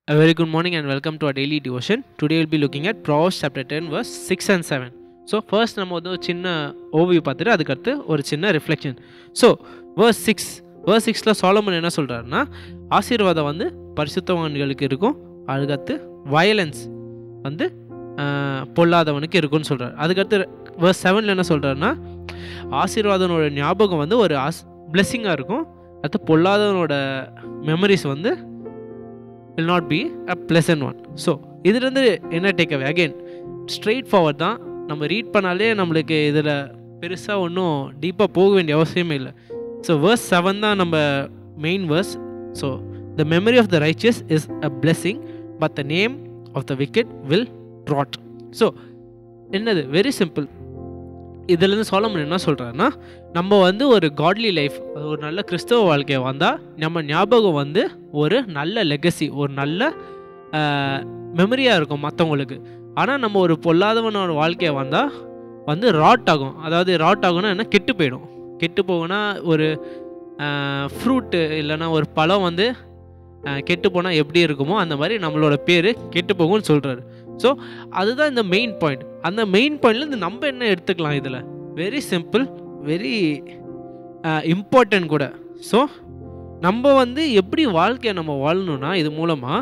A very good morning and welcome to our daily devotion. Today we'll be looking at Proverbs chapter 10 verse 6 and 7. So first நம்ம வந்து ஒரு சின்ன overview பார்த்துட்டு அதுக்கடுத்து ஒரு சின்ன ரிஃப்ளெக்ஷன். ஸோ verse 6ல சாலமன் என்ன சொல்கிறாருன்னா, ஆசீர்வாதம் வந்து பரிசுத்தவான்களுக்கு இருக்கும், அதுக்கடுத்து வயலன்ஸ் வந்து பொல்லாதவனுக்கு இருக்குன்னு சொல்கிறார். அதுக்கடுத்து verse 7ல் என்ன சொல்கிறாருன்னா, ஆசீர்வாதனோட ஞாபகம் வந்து ஒரு பிளெஸ்ஸிங்காக இருக்கும், அடுத்து பொல்லாதவனோட மெமரிஸ் வந்து will not be a pleasant one. So இதுலேருந்து என்ன take away, again straight forward தான். நம்ம ரீட் பண்ணாலே நம்மளுக்கு இதில் பெருசாக ஒன்றும் டீப்பாக போக வேண்டிய அவசியமே இல்லை. ஸோ verse 7 தான் நம்ம main verse. So the memory of the righteous is a blessing but the name of the wicked will rot. So என்னது, வெரி சிம்பிள். இதுலேருந்து சாலமன் என்ன சொல்கிறாருன்னா, நம்ம வந்து ஒரு காட்லி லைஃப், ஒரு நல்ல கிறிஸ்தவ வாழ்க்கையை வந்தால் நம்ம ஞாபகம் வந்து ஒரு நல்ல லெகசி, ஒரு நல்ல மெமரியாக இருக்கும் மற்றவங்களுக்கு. ஆனால் நம்ம ஒரு பொல்லாதவனோட வாழ்க்கையை வந்தால் வந்து ராட் ஆகும். அதாவது ராட் ஆகும்னா என்ன, கெட்டு போயிடும். கெட்டு போகும்னா ஒரு ஃப்ரூட்டு இல்லைன்னா ஒரு பழம் வந்து கெட்டு போனால் எப்படி இருக்குமோ அந்த மாதிரி நம்மளோட பேர் கெட்டு போகும்னு சொல்கிறாரு. ஸோ அதுதான் இந்த மெயின் பாயிண்ட். அந்த மெயின் பாயிண்ட்லேருந்து நம்ம என்ன எடுத்துக்கலாம், இதில் வெரி சிம்பிள், வெரி இம்பார்ட்டன்ட் கூட. ஸோ நம்ம வந்து எப்படி வாழ்க்கையை நம்ம வாழணும்னா இது மூலமாக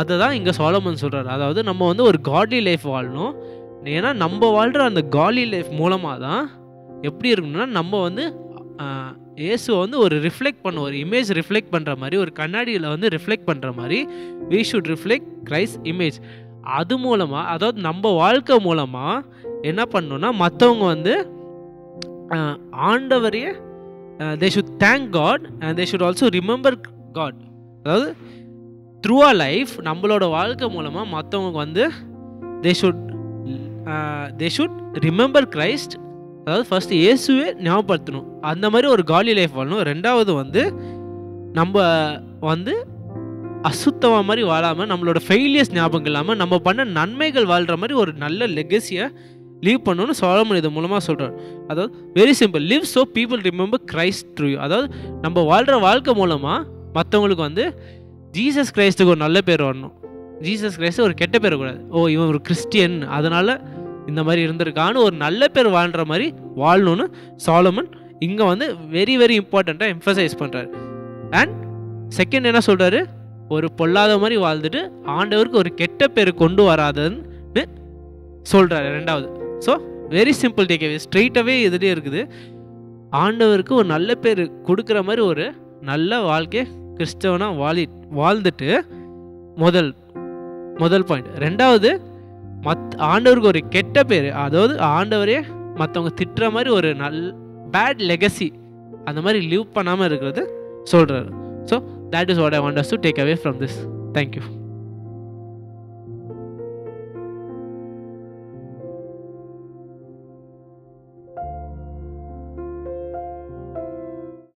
அதை தான் இங்கே சாலமன் சொல்கிறார். அதாவது நம்ம வந்து ஒரு காட்லி லைஃப் வாழணும். ஏன்னா நம்ம வாழ்கிற அந்த காட்லி லைஃப் மூலமாக தான் எப்படி இருக்கணும்னா, நம்ம வந்து இயேசுவை வந்து ஒரு ரிஃப்ளெக்ட் பண்ண, ஒரு இமேஜ் ரிஃப்ளெக்ட் பண்ணுற மாதிரி, ஒரு கண்ணாடியில் வந்து ரிஃப்ளெக்ட் பண்ணுற மாதிரி we should reflect Christ image. அது மூலமாக, அதாவது நம்ம வாழ்க்கை மூலமாக என்ன பண்ணணும்னா, மற்றவங்க வந்து ஆண்டவரையே they should thank God and they should also remember God. அதாவது த்ரூ அ லைஃப் நம்மளோட வாழ்க்கை மூலமாக மற்றவங்க வந்து they should remember Christ. அதாவது ஃபஸ்ட்டு இயேசுவே ஞாபகப்படுத்தணும். அந்த மாதிரி ஒரு காட்லி லைஃப் வாழணும். ரெண்டாவது வந்து நம்ம வந்து அசுத்தமாக மாதிரி வாழாமல், நம்மளோட ஃபெயிலியர்ஸ் ஞாபகம் இல்லாமல் நம்ம பண்ண நன்மைகள் வாழ்கிற மாதிரி ஒரு நல்ல லெகசியை லீவ் பண்ணணும்னு சாலமன் இது மூலமாக சொல்கிறார். அதாவது very simple, live so people remember Christ through you. அதாவது நம்ம வாழ்கிற வாழ்க்கை மூலமாக மற்றவங்களுக்கு வந்து ஜீசஸ் கிரைஸ்ட்டுக்கு ஒரு நல்ல பேர் வரணும். ஜீசஸ் கிரைஸ்ட்டு ஒரு கெட்ட பேர் கூடாது. ஓ, இவன் ஒரு கிறிஸ்டியன் அதனால் இந்த மாதிரி இருந்திருக்கான்னு ஒரு நல்ல பேர் வாழ்கிற மாதிரி வாழணும்னு சாலமன் இங்கே வந்து வெரி வெரி இம்பார்ட்டண்ட்டாக எம்ஃபசைஸ் பண்ணுறாரு. அண்ட் செகண்ட் என்ன சொல்கிறாரு, ஒரு பொல்லாத மாதிரி வாழ்ந்துட்டு ஆண்டவருக்கு ஒரு கெட்ட பேர் கொண்டு வராதுன்னு சொல்கிறாரு ரெண்டாவது. ஸோ வெரி சிம்பிள் டேக்அவே, ஸ்ட்ரெயிட்டாகவே இதுலேயே இருக்குது. ஆண்டவருக்கு ஒரு நல்ல பேர் கொடுக்குற மாதிரி ஒரு நல்ல வாழ்க்கையை கிறிஸ்தவனாக வாழ்ந்துட்டு முதல் பாயிண்ட். ரெண்டாவது, ஆண்டவருக்கு ஒரு கெட்ட பேர், அதாவது ஆண்டவரே மற்றவங்க திட்டுற மாதிரி ஒரு பேட் லெகசி அந்த மாதிரி லீவ் பண்ணாமல் இருக்கிறது சொல்கிறாரு. So that is what I want us to take away from this. Thank you.